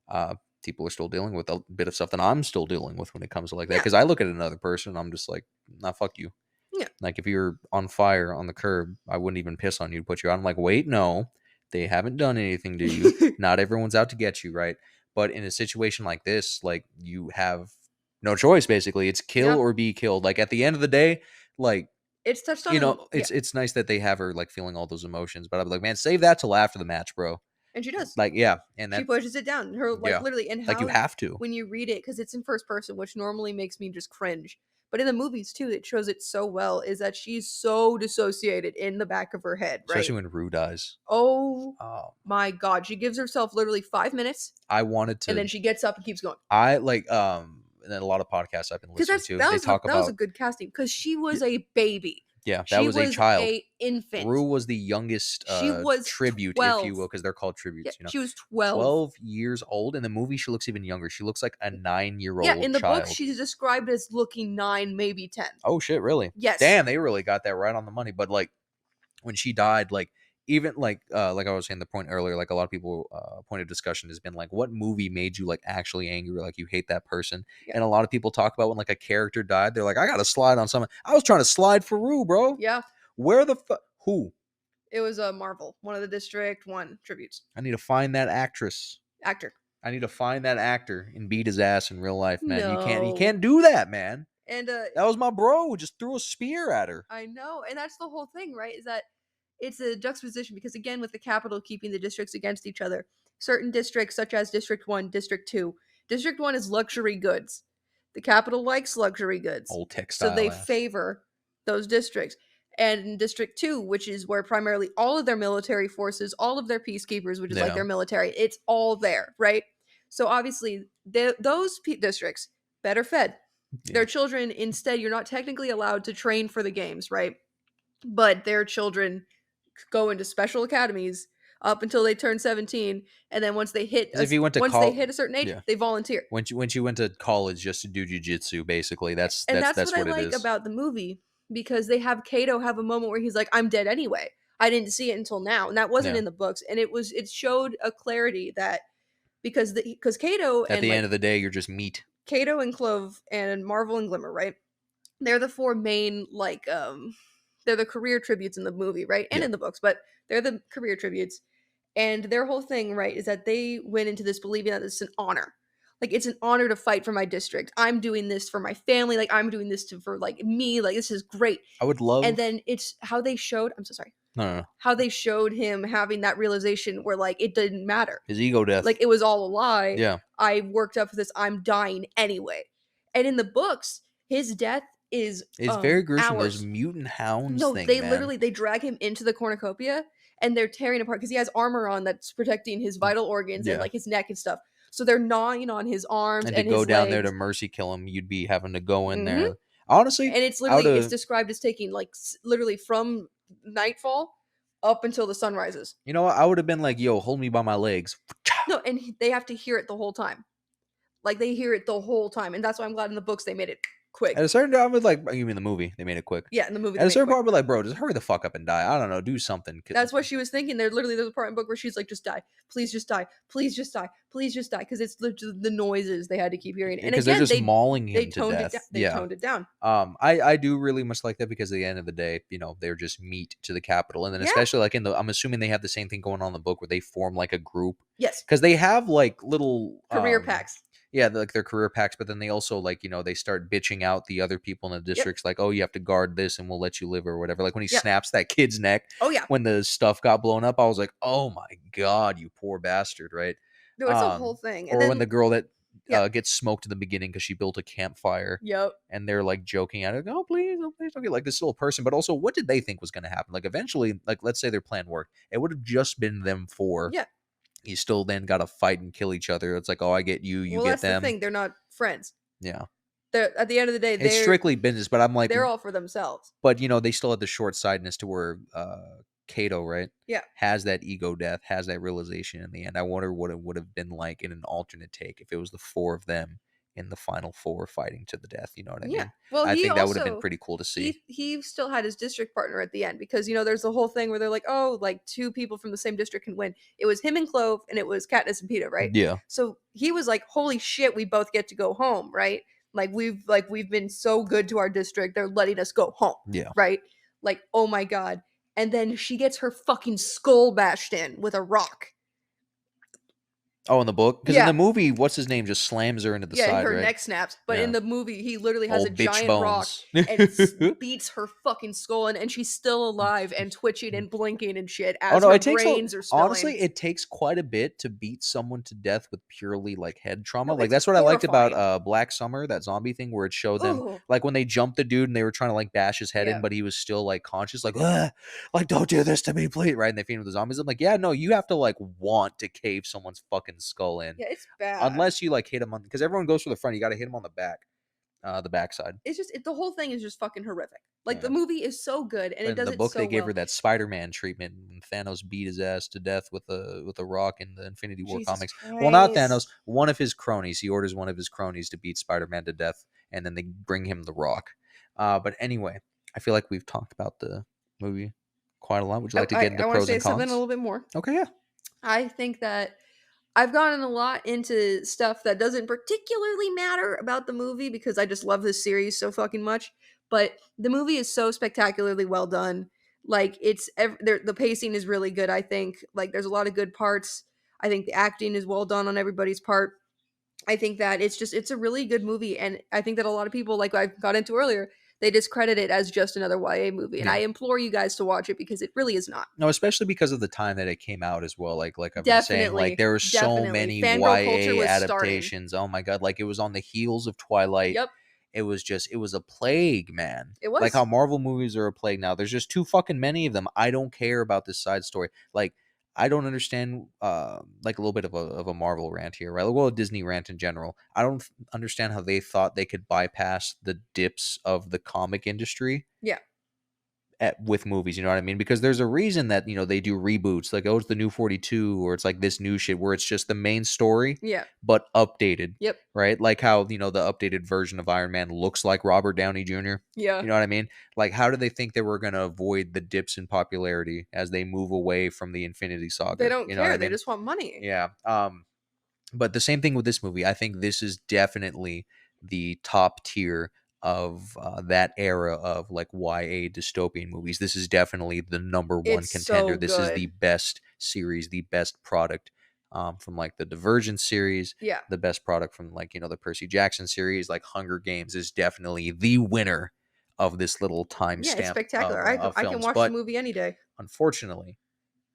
uh, people are still dealing with, a bit of stuff that I'm still dealing with when it comes to like that. Yeah. Because I look at another person, and I'm just like, nah, fuck you. Yeah. Like, if you're on fire on the curb, I wouldn't even piss on you to put you out. I'm like, wait, no, they haven't done anything to you. Not everyone's out to get you, right? But in a situation like this, like, you have no choice, basically. It's kill Yeah. or be killed. Like, at the end of the day, like, It's touched on You in know, yeah, it's nice that they have her, like, feeling all those emotions, but I'm like, "Man, save that till after the match, bro." and she does. Like, yeah, and She that pushes it down. Her like yeah. literally and Like, you how have to, when you read it because it's in first person, which normally makes me just cringe. But in the movies too, it shows it so well is that she's so dissociated in the back of her head, right? especially when Rue dies. Oh Oh, my god, she gives herself literally 5 minutes I wanted and to then she gets up and keeps going. I like, and then a lot of podcasts I've been Because listening that's to, they talk that was a about good casting because she y was a baby. yeah, that She was a was child. a infant. Rue was the youngest, She was tribute, if you 12. will, because 'cause they're called Yeah, tributes, you know? she was 12. 12 years old. In the movie, she looks even younger. She looks like a Yeah, nine-year-old in the book child. she's described as looking 9, maybe 10. Oh, shit, really? Yes. Damn, they really got that right on the money, but, like, when she died, like, even, like I was saying the point earlier, like, a lot of people, point of discussion has been, like, what movie made you, like, actually angry, like, you hate that person? Yeah. And a lot of people talk about when, like, a character died, they're like, "I gotta slide on someone." I was trying to slide for Rue, bro. Yeah. Where the fu who? It was a Marvel, one of the District 1 tributes. I need to find that actress. Actor. I need to find that actor and beat his ass in real life, man. You No. can't do that, man. And That was my bro. Just threw a spear at her. I know, and that's the whole thing, right? Is that it's a juxtaposition because again, with the capital keeping the districts against each other, certain districts such as District 1, District 2, District 1 is luxury goods. The capital likes luxury goods. Old So textile they ass. favor those districts. And in District 2, which is where primarily all of their military forces, all of their peacekeepers, which is like Yeah. their military, it's all there, right? So obviously, those districts better fed, Yeah. their children instead you're not technically allowed to train for the games, right? But their children go into special academies up until they turn 17 and then Because if you went to once they call, hit a certain age yeah, they volunteer. when you went to college just to do jujitsu, basically, that's And that's that's what that's I what it like is. about the movie because they have Kato have a moment where he's like I'm dead anyway. I didn't see it until now and that wasn't Yeah. in the books and it showed a clarity that because Kato At and the end like of the day, you're just meat. Kato and Clove and Marvel and Glimmer, right? They're the four main they're the career tributes in the movie, right? And Yeah. in the books, but they're the career tributes. And their whole thing, right, is that they went into this believing that it's an honor. Like it's an honor to fight for my district. I'm doing this for my family. Like I'm doing this for like me. Like this is great. I would And love then it's how they showed. I'm so sorry. no, no, no. How they showed him having that realization where like it didn't matter. His ego Like death. it was all a lie. Yeah. I worked up for this. I'm dying anyway. And in the books, his death is It's very gruesome. Those hours. mutant hounds No, thing, they man. literally they drag him into the cornucopia and they're tearing apart because he has armor on that's protecting his vital organs and Yeah. like his neck and stuff. So they're gnawing on his arms And to and go his down there to legs. mercy kill him, you'd be having to go in Hmm. there. Honestly, And it's I would literally it's have. described as taking like literally from nightfall up until the sun rises. You know what? I would have been like, "Yo, hold me by my legs." No, and they have to hear it the whole time. Like they hear it the whole time, and that's why I'm glad in the books they made it At quick. a certain time, I was like, you mean the movie? They made it quick. Yeah, in the movie they At a made it certain quick. point, I'd be like, bro, just hurry the fuck up and die. I don't know, do something. That's what she was thinking. There's a part in the book where she's like, "Just die, please, just die, please, just die, please, just die," because it's the noises they had to keep hearing. And Because they're again, just mauling they him to toned it down. death. They Yeah. toned it down. I do really much like that because at the end of the day, they're just meat to the capital, and then Yeah. especially like in the, I'm assuming they have the same thing going on in the book where they form like a group Yes. because they have like little Career packs. yeah, like their career packs, but then they also like they start bitching out the other people in the Yep. districts, like, oh, you have to guard this, and we'll let you live or whatever. Like when he Yep. snaps that kid's neck Oh yeah. when the stuff got blown up, I was like, oh my god, you poor bastard, right? No, it's a whole thing. And Or when then the girl that yeah. gets smoked in the beginning because she built a campfire Yep. and they're like joking at it, oh please don't get like this little person. But also, what did they think was going to happen? Like eventually, like let's say their plan worked, it would have just been them four. Yeah. You still then got to fight and kill each other. It's like, oh, I get you, you Well, get that's the them. thing. They're not friends. Yeah, They're at the end of the day, it's strictly business. But I'm like, they're all for themselves. but they still had the short sightedness to where Kato, right? Yeah. Has that ego death, has that realization in the end. I wonder what it would have been like in an alternate take if it was the four of them in the final four fighting to the death. You know what I Yeah. mean? Well, I he think that would have been also pretty cool to see. he still had his district partner at the end because there's the whole thing where they're like, oh, like two people from the same district can win. It was him and Clove, and it was Katniss and Peeta, right? Yeah. So he was like, holy shit, we both get to go home, right? Like we've been so good to our district, they're letting us go home, Yeah. right? Like, oh my god. And then she gets her fucking skull bashed in with a rock. Oh, in the book, because in the Yeah. movie, what's his name just slams her into the Yeah, side, her right? neck snaps, but in Yeah. the movie, he literally has a Old bitch giant rock bones. and beats her fucking skull in, and she's still alive and twitching and blinking and shit Oh as no, her it takes a brains are spilling. honestly, it takes quite a bit to beat someone to death with purely like head trauma. No, Like it's that's what I liked about horrifying. Black Summer, that zombie thing where it showed them Oh, like when they jumped the dude and they were trying to like bash his head in, yeah. but he was still like conscious, like, "Ugh, like don't do this to me, please." Right? And they feed him with the zombies. I'm like, yeah, no, you have to like want to cave someone's fucking skull in. Yeah, it's bad. Unless you like hit him on because everyone goes for the front, you gotta hit him on the backside. It's just the whole thing is just fucking horrific. Like the Yeah. movie is so good and But it in does the it book, they so gave her well. that Spider-Man treatment, and Thanos beat his ass to death with a rock in the Infinity War Jesus comics. Well, not Thanos, Christ. one of his cronies. He orders one of his cronies to beat Spider-Man to death, and then they bring him the rock. But anyway, I feel like we've talked about the movie quite a lot. Would you I like to I, get into I want to pros say and something a cons? little bit more. Okay, yeah. I think that I've gotten a lot into stuff that doesn't particularly matter about the movie because I just love this series so fucking much. But the movie is so spectacularly well done. Like the pacing is really good. I think like there's a lot of good parts. I think the acting is well done on everybody's part. I think that it's a really good movie, and I think that a lot of people, like I got into earlier, they discredit it as just another YA movie, and I Yeah. implore you guys to watch it because it really is not. No, especially because of the time that it came out as well. Like I've been saying, like Definitely, there were so definitely, many fangirl culture YA was starting. adaptations. Oh my god, like it was on the heels of Twilight. Yep, It was a plague, man. it Like how was. Marvel movies are a plague now. There's just too fucking many of them. I don't care about this side story. Like I don't understand like a little bit of a Marvel rant here, right? Well, a Disney rant in general. I don't understand how they thought they could bypass the dips of the comic industry Yeah, with movies, you know what I mean? Because there's a reason that, they do reboots, like, oh, it's the new 42, or it's like this new shit where it's just the main story, yeah, but updated, yep, right? Like how, the updated version of Iron Man looks like Robert Downey Jr. yeah. You know what I mean? Like, how do they think they were going to avoid the dips in popularity as they move away from the Infinity They Saga? don't You know what I care. They mean? just want money. Yeah. But the same thing with this movie. I think this is definitely the top tier of that era of like YA dystopian movies. This is definitely the number one It's so contender. This is the good. best series, the best product from like the Divergent series, Yeah, the best product from like, the Percy Jackson series. Like Hunger Games is definitely the winner of this little yeah. It's timestamp spectacular. of I can films. watch the But movie any day. unfortunately,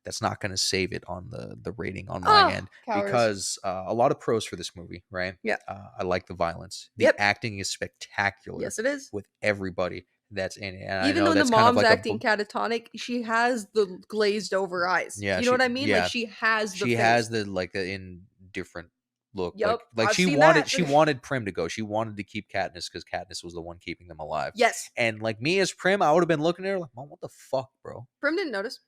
that's not going to save it on the rating on my Oh, end cowards. because a lot of pros for this movie, right? Yeah. I like the violence. The Yep. acting is spectacular Yes, it is. with everybody that's in it, and I Even know when the that's kind of mom's like acting catatonic, she has the glazed over eyes. yeah, You know what I mean? Like yeah, she has the she has face. the like the indifferent look, Yup, like I've seen that. she wanted Prim to go. She wanted to keep Katniss because Katniss was the one keeping them alive. Yes. And like me as Prim, I would have been looking at her like, Mom, what the fuck, bro? Prim didn't notice.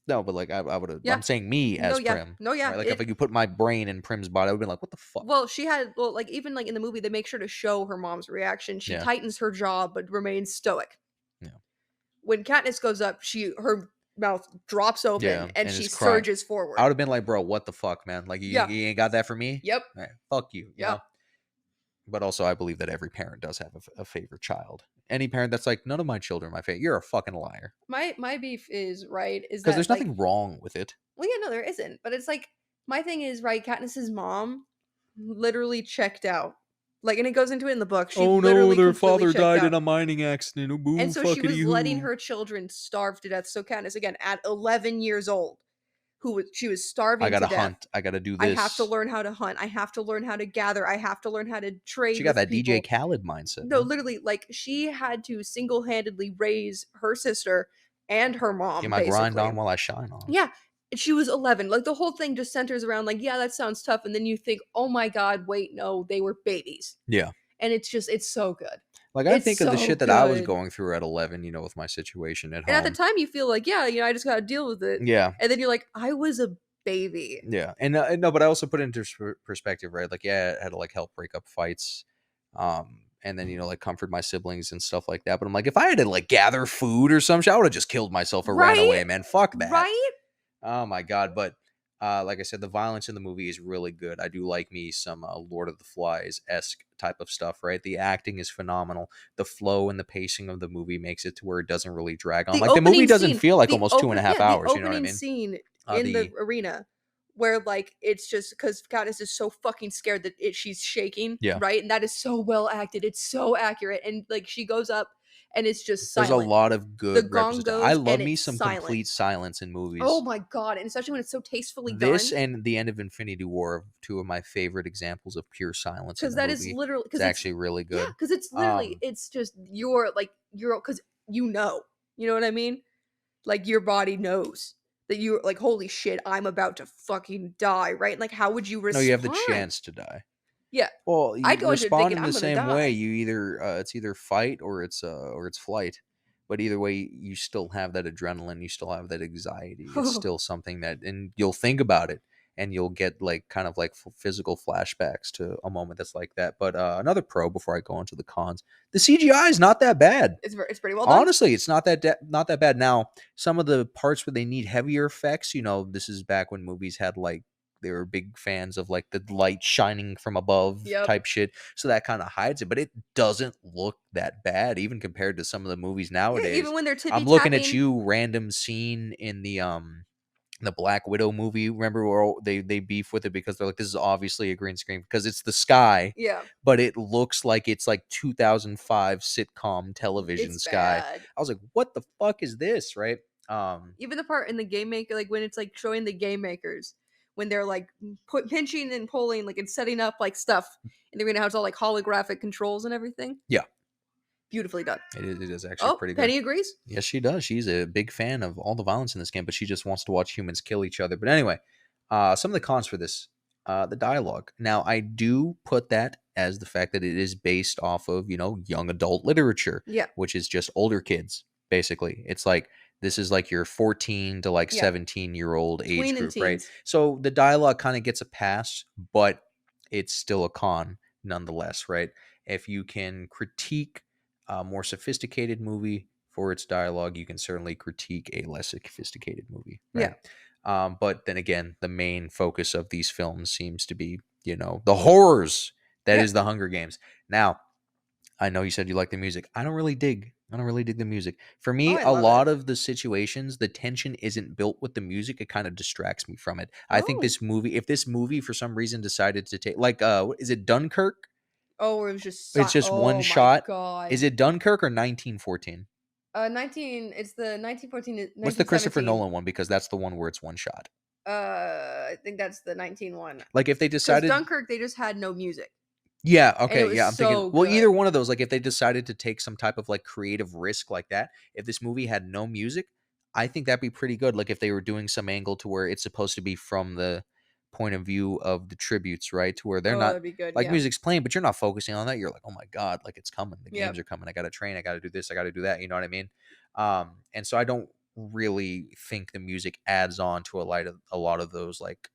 No, but like I would have. Yeah. I'm saying me No, as yeah. Prim, No, yeah. right? Like if you put my brain in Prim's body, I would have been like, what the fuck? Well, she had like even like in the movie they make sure to show her mom's reaction. She Yeah, tightens her jaw but remains stoic. yeah, When Katniss goes up, her mouth drops open yeah, and and she it's crying. surges I forward. would have been like, bro, what the fuck, man? Like Yeah. you ain't got that for me? Yep. All right, fuck you, you Yep. know. But also, I believe that every parent does have a favorite child. Any parent that's like, none of my children are my favorite, you're a fucking liar. My beef is right is Because that there's like nothing wrong with it. well yeah no there isn't but it's like my thing is right Katniss's mom literally checked out like and it goes into it in the book she Oh no, literally their completely father checked died in out a mining accident. Oh, and boo, so she fuckity was letting hoo. her children starve to death so Katniss again at 11 years old she was I starving to gotta death. hunt. I gotta do I have to this. learn how to hunt. I have to learn how to gather. I have to learn how to She trade got with that DJ people. Khaled mindset, No, man. literally, like she had to single-handedly raise her sister and her Get mom, my grind on basically. while I shine on. Yeah, and she was 11. Like the whole thing just centers around like, yeah, that sounds tough, and then you think, oh my god, wait, no, they were babies, Yeah. and it's so good. Like I It's think of the so shit that I was good. going through at 11, with my situation at And at the home. time, you feel like, yeah, I just got to deal with it, Yeah. and then you're like, I was a baby. Yeah, and no, but I also put it into perspective, right? Like, yeah, I had to like help break up fights, and then like comfort my siblings and stuff like that. But I'm like, if I had to like gather food or some shit, I would have just killed myself or ran Right? away, man. Fuck that. Right? Oh my god. But like I said, the violence in the movie is really good. I do like me some Lord of the Flies esque type of stuff, right? The acting is phenomenal. The flow and the pacing of the movie makes it to where it doesn't really drag on. The Like the movie opening doesn't scene, feel like almost two and a half the hours. You know what I opening mean? scene in the The arena where like it's just because Katniss is so fucking scared that she's shaking, Yeah. right? And that is so well acted. It's so accurate. And like she goes up and it's just There's a silent. lot of The good gong representation. I goes love and me it's some silent. complete silence in Oh movies. my god. And especially when it's so tastefully This done. and the end of Infinity War are two of my favorite examples of pure silence in Cause a that is movie. literally It's because it's actually really yeah, good. because it's literally Um, it's just your like your because you know what I mean? Like your body knows that you're like, holy shit, I'm about to fucking die, right? Like, how would you no, you have the respond? chance to die. Yeah. Well, I'd you go into it respond thinking in the I'm gonna same way. die. You either it's either fight or it's flight. But either way, you still have that adrenaline. You still have that anxiety. It's still something that, and you'll think about it, and you'll get like kind of like physical flashbacks to a moment that's like that. But another pro before I go into the cons, the CGI is not that bad. It's pretty well done. Honestly, it's not that not that bad. Now, some of the parts where they need heavier effects, this is back when movies had like they were big fans of like the light shining from above Yep. type shit. So that kind of hides it, but it doesn't look that bad even compared to some of the movies Yeah, nowadays. even when they're tippy I'm looking at tapping. you, random scene in the Black Widow movie. Remember where they beef with it because they're like, this is obviously a green screen because it's the sky, Yeah, but it looks like it's like 2005 sitcom television it's sky. bad. I was like, what the fuck is this, right? Um, Even the part in the game maker, like when it's like showing the game makers when they're like pinching and pulling, like and setting up like stuff, and they're gonna have all like holographic controls and everything. yeah, Beautifully done. it is actually Oh, pretty good. Penny agrees. Yes, she does. She's a big fan of all the violence in this game, but she just wants to watch humans kill each other. But anyway, some of the cons for this, the dialogue. Now, I do put that as the fact that it is based off of, young adult literature, Yeah, which is just older kids, basically. It's like this is like your 14 to like yeah. 17-year-old age Tween and group, right? teens. So the dialogue kind of gets a pass, but it's still a con nonetheless, right? If you can critique a more sophisticated movie for its dialogue, you can certainly critique a less sophisticated movie, right? Yeah, But then again, the main focus of these films seems to be, the horrors that yeah. is the Hunger Games. Now, I know you said you like the music. I don't really dig the music. For Oh, me, I a love it. lot of the situations, the tension isn't built with the music. It kind of distracts me from it. I think Oh, this movie, if this movie for some reason decided to take, like, is it Dunkirk? oh, it was just It's just one oh my shot. Is god. it Dunkirk or 1914? 19. It's the 1914, What's the Christopher 1917. Nolan one? Because that's the one where it's one shot. I think that's the 19 one. Like if they Because decided, Dunkirk, they just had no music, yeah, and it okay, was yeah, I'm thinking, so well, either good. one of those. Like if they decided to take some type of like creative risk like that, if this movie had no music, I think that'd be pretty good. Like if they were doing some angle to where it's supposed to be from the point of view of the tributes, right? To where they're Oh, not that'd be good. like Yeah. music's playing, but you're not focusing on that. You're like, oh my god, like it's coming. The games Yep. are coming. I got to train. I got to do this. I got to do that. You know what I mean? And so I don't really think the music adds on to a lot of those like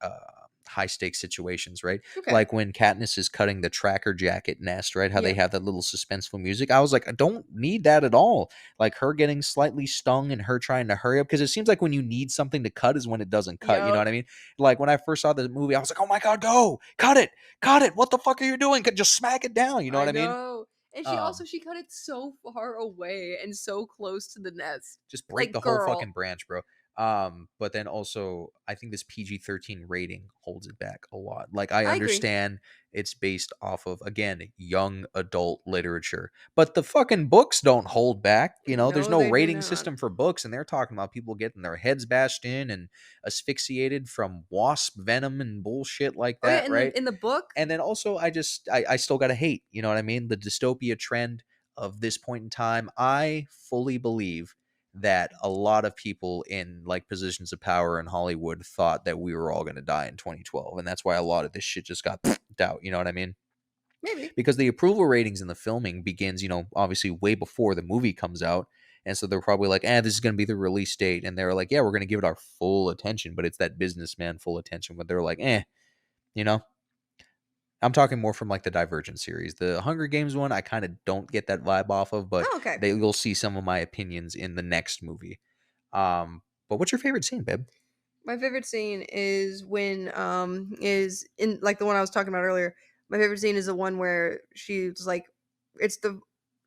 high stakes situations, right? Okay. Like when Katniss is cutting the tracker jacket nest, right? How they Yeah. have that little suspenseful music. I was like, I don't need that at all. Like her getting slightly stung and her trying to hurry up because it seems like when you need something to cut is when it doesn't cut. You know Yep. what I mean? Like when I first saw the movie, I was like, oh my god, go cut it, cut it. What the fuck are you doing? Just smack it down. You know I what I mean? know. And she also Um, she cut it so far away and so close to the nest. just break Like, the whole girl. fucking branch, bro. But then also I think this PG-13 rating holds it back a lot. Like I I agree. understand it's based off of again young adult literature, but the fucking books don't hold back. There's No, no they do rating not. system for books, and they're talking about people getting their heads bashed in and asphyxiated from wasp venom and bullshit like Oh yeah, that, right? in the book. And then also I still gotta hate, you know what I mean? The dystopia trend of this point in time. I fully believe that a lot of people in like positions of power in Hollywood thought that we were all gonna die in 2012. And that's why a lot of this shit just got out, you know what I mean? Maybe. Because the approval ratings in the filming begins, obviously way before the movie comes out. And so they're probably like, this is going to be the release date. And they're like, yeah, we're going to give it our full attention. But it's that businessman full attention where they're like, you know, I'm talking more from like the Divergent series. The Hunger Games one, I kind of don't get that vibe off of, but Oh, okay. you'll see some of my opinions in the next movie. But what's your favorite scene, babe? My favorite scene is when is in like the one I was talking about earlier. My favorite scene is the one where she's like it's the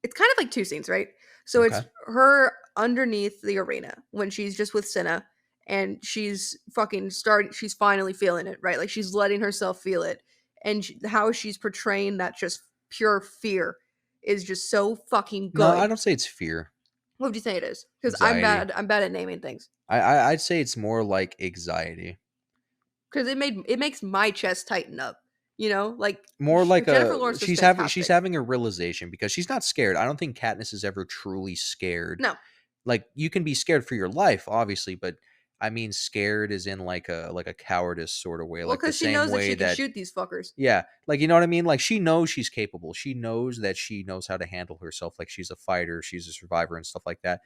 it's kind of like two scenes, right? So Okay. it's her underneath the arena when she's just with Cinna and she's fucking starting. She's finally feeling it, right? Like she's letting herself feel it, and how she's portraying that just pure fear is just so fucking No, I good. don't say it's fear. What would you say it is? Because I'm Anxiety. bad. I'm bad at naming things. I'd say it's more like anxiety. Because it makes my chest tighten up. You know, like More like Jennifer a Lawrence was she's fantastic. having a realization because she's not scared. I don't think Katniss is ever truly scared. No, Like you can be scared for your life, obviously, but I mean scared is in like a cowardice sort of way, well, like the because she same knows that way she can that shoot these fuckers. yeah, like you know what I mean? Like she knows she's capable. She knows that she knows how to handle herself. Like she's a fighter, she's a survivor and stuff like that.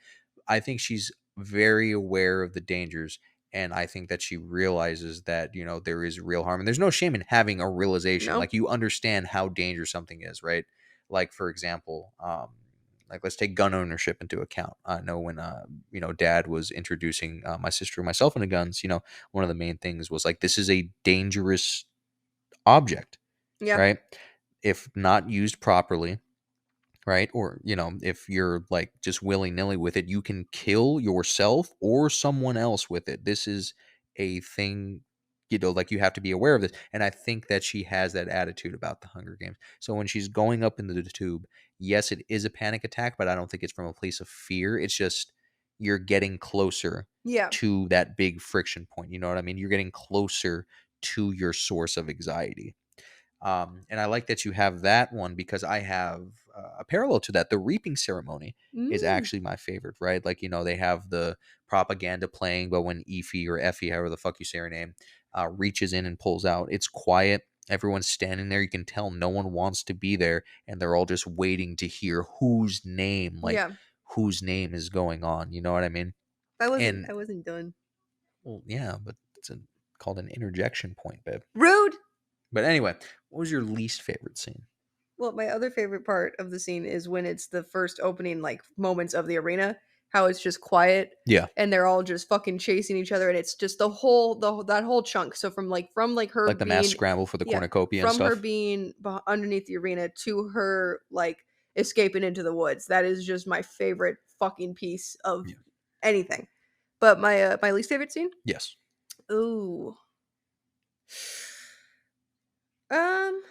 I think she's very aware of the dangers. And I think that she realizes that, you know, there is real harm. And there's no shame in having a realization. No, Like you understand how dangerous something is, right? Like, for example, like let's take gun ownership into account. I know when, you know, dad was introducing my sister and myself into guns, you know, one of the main things was like, this is a dangerous object, yeah, right? If not used properly, right? Or, you know, if you're like just willy nilly with it, you can kill yourself or someone else with it. This is a thing, you know, like you have to be aware of this. And I think that she has that attitude about the Hunger Games. So when she's going up into the tube, yes, it is a panic attack, but I don't think it's from a place of fear. It's just you're getting closer yeah. to that big friction point. You know what I mean? You're getting closer to your source of anxiety. And I like that you have that one because I have a parallel to that. The reaping ceremony is Mm, actually my favorite, right? Like, you know, they have the propaganda playing, but when Effie or Effie, however the fuck you say her name, reaches in and pulls out, it's quiet. Everyone's standing there. You can tell no one wants to be there. And they're all just waiting to hear yeah. whose name is going on. You know what I mean? And, I wasn't done. well, yeah, but it's called an interjection point, babe. Rude. But anyway, what was your least favorite scene? Well, my other favorite part of the scene is when it's the first opening like moments of the arena, how it's just quiet Yeah. and they're all just fucking chasing each other and it's just that whole chunk. So from like her Like the mass being scramble for the yeah, cornucopia and from her stuff? being underneath the arena to her like escaping into the woods. That is just my favorite fucking piece of Yeah. anything. But my least favorite scene? Yes. Ooh. Um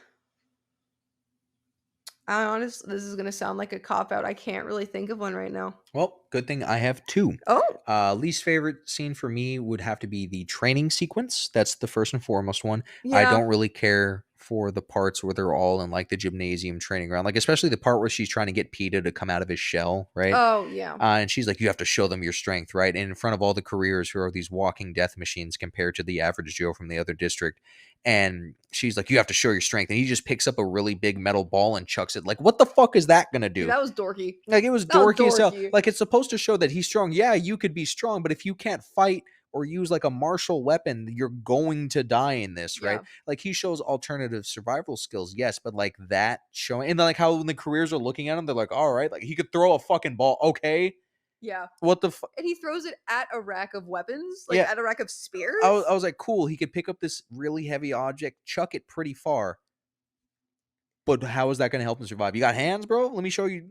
I honestly, this is gonna sound like a cop out. I can't really think of one right now. Well, good thing I have 2. Oh, Least favorite scene for me would have to be the training sequence. That's the first and foremost one. I yeah. don't really care for the parts where they're all in like the gymnasium training ground, like especially the part where she's trying to get Peeta to come out of his shell, right? Oh, yeah. And she's like, you have to show them your strength, right? And in front of all the careers who are these walking death machines compared to the average Joe from the other district. And she's like, you have to show your strength. And he just picks up a really big metal ball and chucks it. Like, what the fuck is that going to Dude, do? that was dorky. Like, it was That was dorky as hell. dorky. Like, it's supposed to show that he's strong. Yeah, you could be strong, but if you can't fight or use like a martial weapon, you're going to die in this, right? Yeah. Like, he shows alternative survival skills, yes, but like that showing, and then like how when the careers are looking at him, they're like, all right, like he could throw a fucking ball. Okay. Yeah. What the fuck? And he throws it at a rack of weapons, like Yeah. at a rack of I spears. was like, cool. He could pick up this really heavy object, chuck it pretty far. But how is that going to help him survive? You got hands, bro? Let me show you.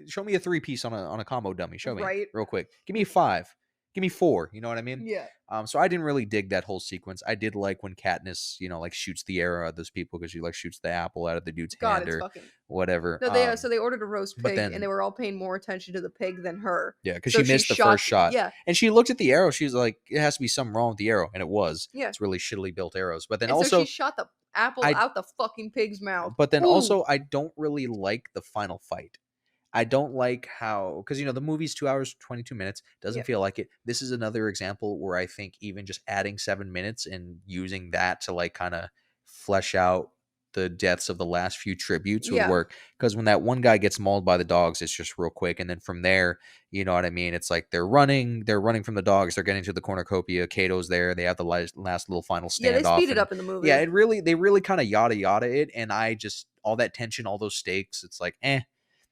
Show me a 3-piece on a combo dummy. Show me Right. real quick. Give me 5. Give me 4. You know what I mean? Yeah. So I didn't really dig that whole sequence. I did like when Katniss, you know, like shoots the arrow at those people because she like shoots the apple out of the dude's God, hand it's or fucking. whatever. No, so they ordered a roast But pig and they then were all paying more attention to the pig than her. yeah, because So she she missed the first shot. shot, Yeah. and she looked at the arrow. She was like, "It has to be something wrong with the arrow," and it was. Yeah. It's really shittily built arrows. But then And so she also, shot the apple I out the fucking pig's mouth. but then Ooh. also I don't really like the final fight. I don't like how because you know the movie's 2 hours 22 minutes doesn't Yeah. feel like it. This is another example where I think even just adding 7 minutes and using that to like kind of flesh out the deaths of the last few tributes would Yeah. work because when that one guy gets mauled by the dogs, it's just real quick, and then from there, you know what I mean. It's like they're running from the dogs, they're getting to the cornucopia. Kato's there, they have the last little final Yeah, they standoff, speed it and up in the yeah, movie. they really kind of yada yada it, and I just all that tension, all those stakes, it's like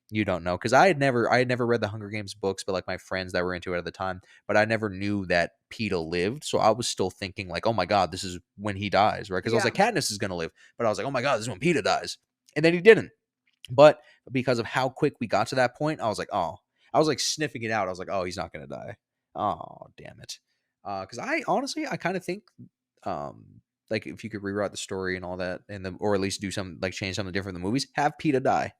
you don't know because I had never read the Hunger Games books, but like my friends that were into it at the time, but I never knew that Peeta lived, so I was still thinking like, oh my god, this is when he dies, right? Because I was Yeah. like, Katniss is gonna live, but I was like, oh my god, this is when Peeta dies, and then he didn't. But because of how quick we got to that point, I was like, oh, I was like sniffing it out. I was like, oh, he's not gonna die. Oh, damn it. Because I honestly, I kind of think, um, like if you could rewrite the story and all that, and or at least do some like change something different in the movies, have Peeta die.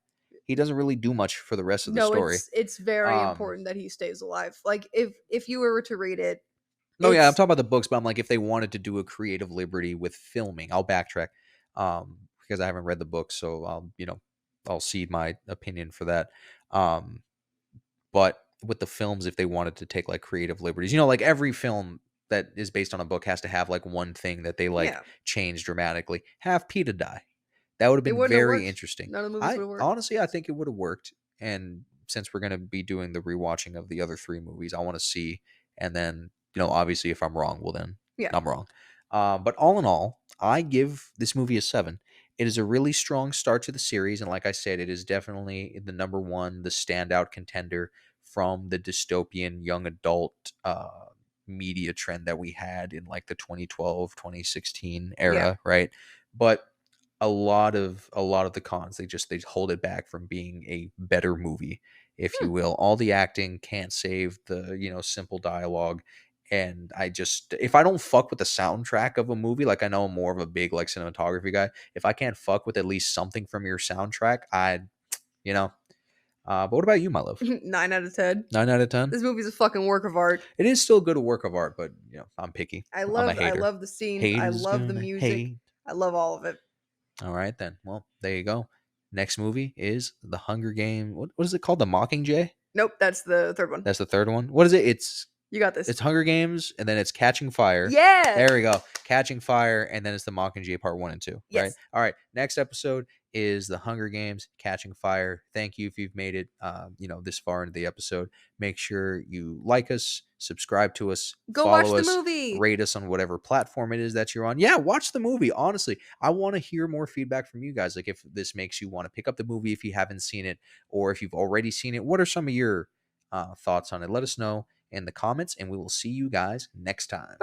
He doesn't really do much for the rest of the No, story. it's very Um, important that he stays alive. Like if you were to read it, no, yeah, I'm it's talking about the books, but I'm like, if they wanted to do a creative liberty with filming, I'll backtrack, because I haven't read the book, so I'll cede my opinion for that. Um, but with the films, if they wanted to take like creative liberties, like every film that is based on a book has to have like one thing that they like yeah, change dramatically. Have Peeta die. That would have it been wouldn't have very worked. interesting. None of the movies I would have worked. honestly, I think it would have worked. And since we're gonna be doing the rewatching of the other three movies, I want to see. And then, obviously, if I'm wrong, well then Yeah. I'm wrong. But all in all, I give this movie a 7. It is a really strong start to the series, and like I said, it is definitely the number one, the standout contender from the dystopian young adult media trend that we had in like the 2012, 2016 Yeah. era, right? But a lot of the cons, they hold it back from being a better movie, if Hmm. you will. All the acting can't save the simple dialogue. And I just, if I don't fuck with the soundtrack of a movie, like I know I'm more of a big like cinematography guy, if I can't fuck with at least something from your soundtrack, you know but what about you, my love? 9 out of 10. 9 out of 10. This movie's a fucking work of art. It is still good a work of art, but I'm picky. I'm a I hater. love the scenes. I Haters love the gonna music. hate. I love all of it. All right then. Well, there you go. Next movie is The Hunger Game. What is it called? The Mockingjay? Nope, that's the third one. That's the third one. What is it? It's You got this. it's Hunger Games, and then it's Catching Fire. Yeah. There we go. Catching Fire, and then it's the Mockingjay Part 1 and 2, right? Yes. All right. Next episode is the Hunger Games, Catching Fire. Thank you if you've made it, this far into the episode. Make sure you like us, subscribe to us, Go watch follow the us, movie. rate us on whatever platform it is that you're on. Yeah, watch the movie. Honestly, I want to hear more feedback from you guys. Like if this makes you want to pick up the movie if you haven't seen it, or if you've already seen it, what are some of your thoughts on it? Let us know in the comments, and we will see you guys next time.